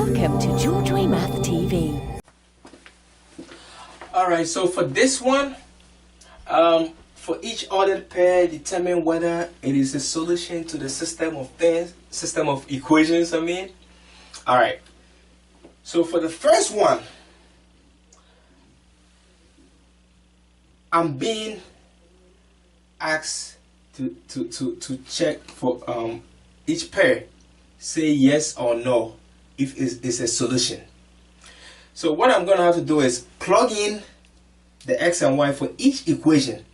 Welcome to GeorgeWay Math TV. Alright, so for this one, for each ordered pair, determine whether it is a solution to the system of equations, Alright, so for the first one, I'm being asked to check for each pair, say yes or no if it's a solution. So what I'm going to have to do is plug in the x and y for each equation,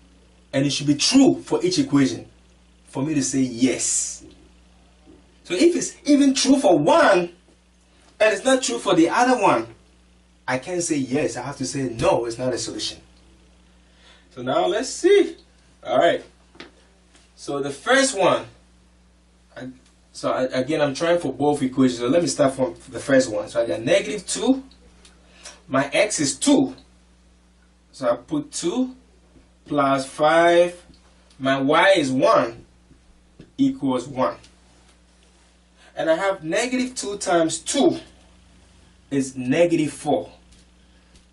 and it should be true for each equation for me to say yes. So if it's even true for one and it's not true for the other one, I can't say yes. I have to say no, it's not a solution. So now let's see. Alright, so the first one, again I'm trying for both equations, so let me start from the first one. So I got -2, my x is 2, so I put 2 plus 5, my y is 1 equals 1. And I have -2 times 2 is -4,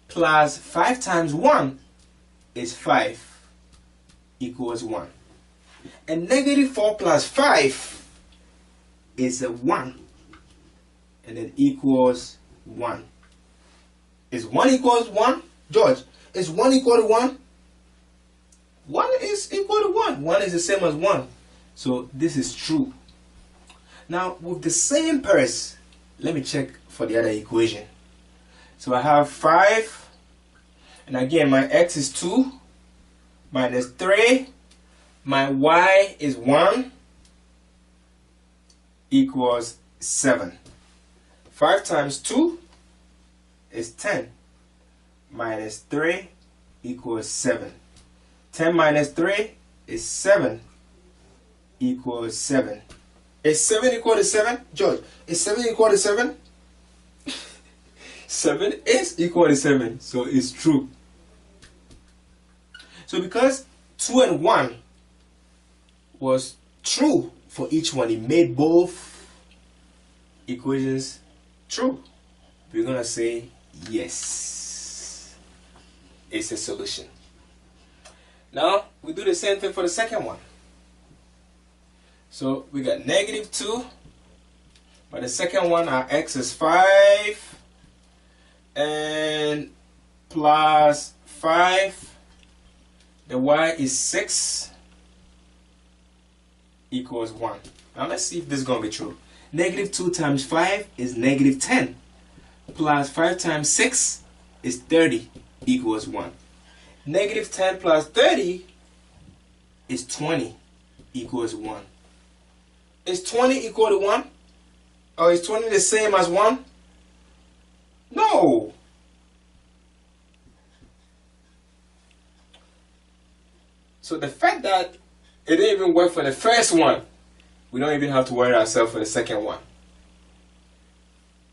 plus 5 times 1 is 5 equals 1. And -4 plus 5 is a 1, and it equals 1. Is 1 equals 1? George, is 1 equal to 1? 1 is equal to 1. 1 is the same as 1. So this is true. Now with the same pairs, let me check for the other equation. So I have 5, and again my x is 2 minus 3, my y is 1 equals 7. 5 times 2 is 10 minus 3 equals 7. 10 minus 3 is 7 equals 7. Is 7 equal to 7? George, is 7 equal to 7? 7 is equal to 7, so it's true. So because 2 and 1 was true for each one, it made both equations true. We're going to say yes, it's a solution. Now we do the same thing for the second one. So we got -2, but the second one, our x is 5, and plus 5, the y is 6 equals 1. Now let's see if this is going to be true. -2 times 5 is -10, plus 5 times 6 is 30 equals 1. -10 plus 30 is 20 equals 1. Is 20 equal to 1? Or is 20 the same as 1? No. So the fact that it didn't even work for the first one, we don't even have to worry ourselves for the second one.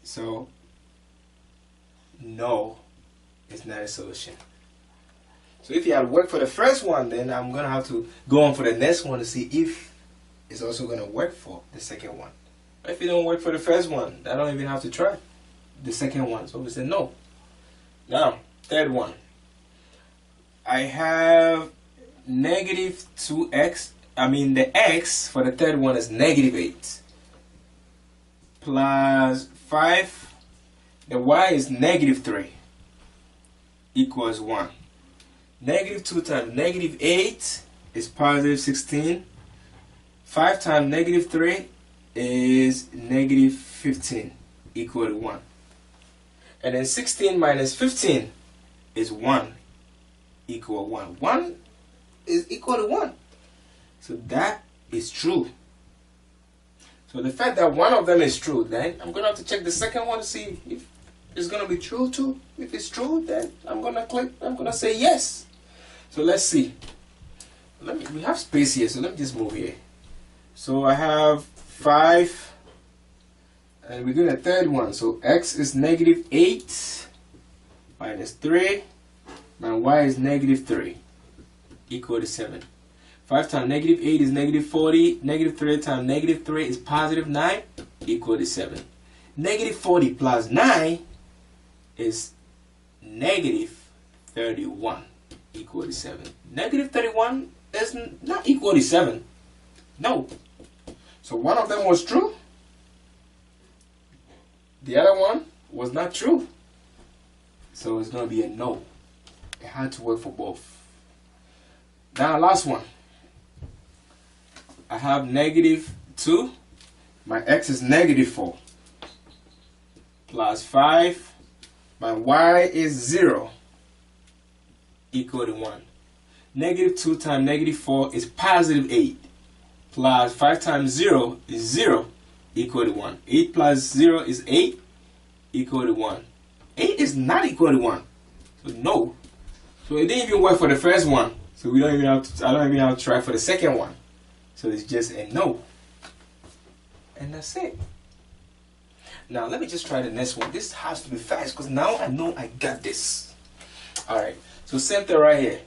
So no, it's not a solution. So if it had worked for the first one, then I'm going to have to go on for the next one to see if it's also going to work for the second one. But if it don't work for the first one, I don't even have to try the second one. So we say no. Now, third one. I have -2x. The x for the third one is -8. Plus 5. The y is -3 equals 1. -2 times -8 is positive 16. 5 times -3 is -15 equal to 1. And then 16 minus 15 is 1 equal 1. 1 is equal to 1. So that is true. So the fact that one of them is true, then I'm going to have to check the second one to see if it's going to be true too. If it's true, then I'm going to say yes. So let's see. We have space here, so let me just move here. So I have 5, and we're doing a third one. So x is -8 minus 3, my y is -3 equal to 7. 5 times -8 is -40. -3 times -3 is +9 equal to 7. Negative 40 plus 9 is negative 31 equal to 7. Negative 31 is not equal to 7. No. So one of them was true. The other one was not true. So it's going to be a no. It had to work for both. Now last one. I have negative 2. My x is negative 4. Plus 5. My y is 0. Equal to 1. Negative 2 times negative 4 is positive 8. Plus 5 times 0 is 0. Equal to 1. 8 plus 0 is 8. Equal to 1. 8 is not equal to 1. So no. So it didn't even work for the first one. So we don't even have to, I don't even have to try for the second one. So it's just a no. And that's it. Now let me just try the next one. This has to be fast because now I know I got this. Alright. So same thing right here.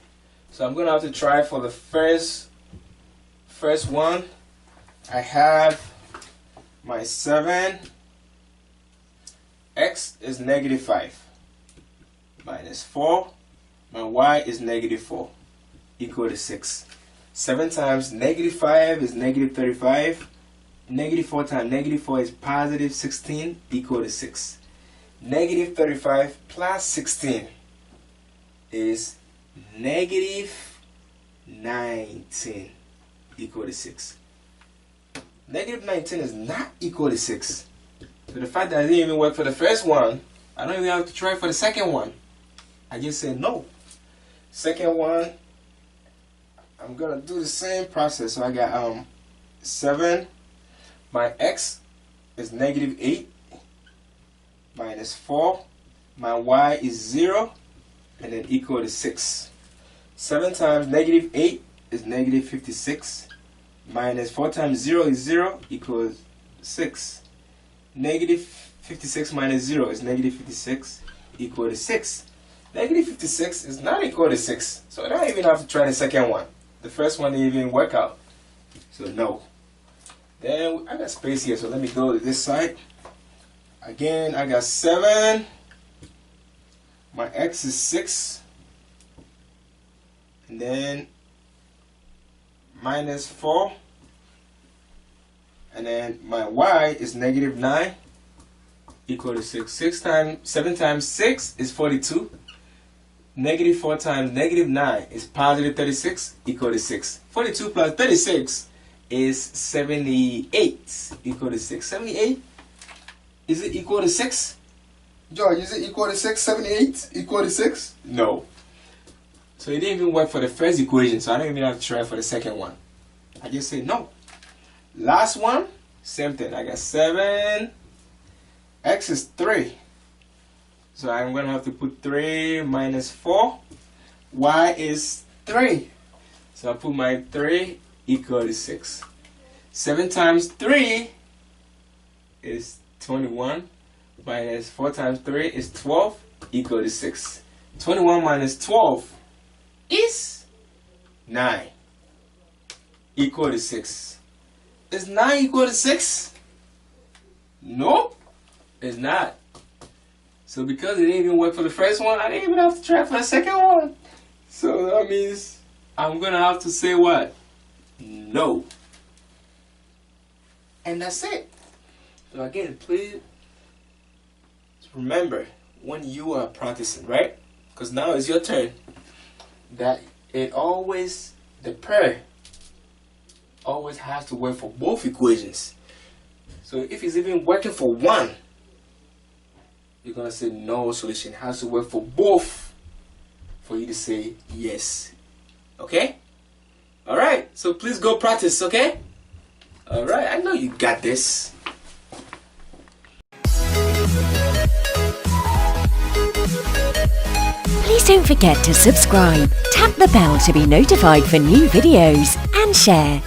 So I'm gonna have to try for the first one. I have my 7. X is negative 5 minus 4. My y is negative 4 equal to 6. 7 times negative 5 is negative 35. Negative 4 times negative 4 is positive 16 equal to 6. Negative 35 plus 16 is negative 19 equal to 6. Negative 19 is not equal to 6. So the fact that I didn't even work for the first one, I don't even have to try for the second one. I just said no. Second one, I'm gonna do the same process. So I got 7. My x is negative 8 minus 4. My y is 0 and then equal to 6. 7 times negative 8 is negative 56. Minus 4 times 0 is 0 equals 6. Negative 56 minus 0 is negative 56 equal to 6. Negative 56 is not equal to 6. So I don't even have to try the second one. The first one didn't even work out. So no. Then I got space here, so let me go to this side. Again, I got 7. My x is 6. And then minus 4. And then my y is negative 9 equal to 6. 7 times 6 is 42. Negative 4 times negative 9 is positive 36 equal to 6. 42 plus 36 is 78 equal to 6. 78, is it equal to 6? George, is it equal to 6? 78 equal to 6? No. So it didn't even work for the first equation, so I don't even have to try for the second one. I just say no. Last one, same thing. I got 7. X is 3. So I'm going to have to put 3 minus 4. Y is 3. So I put my 3 equal to 6. 7 times 3 is 21. Minus 4 times 3 is 12 equal to 6. 21 minus 12 is 9 equal to 6. Is 9 equal to 6? Nope, it's not. So because it didn't even work for the first one, I didn't even have to try for the second one. So that means I'm going to have to say what? No. And that's it. So again, please remember when you are practicing, right? Because now it's your turn. That it always, the prayer always has to work for both equations. So if it's even working for one, you're going to say no solution. It has to work for both for you to say yes. Okay? Alright, so please go practice, okay? Alright, I know you got this. Please don't forget to subscribe, tap the bell to be notified for new videos, and share.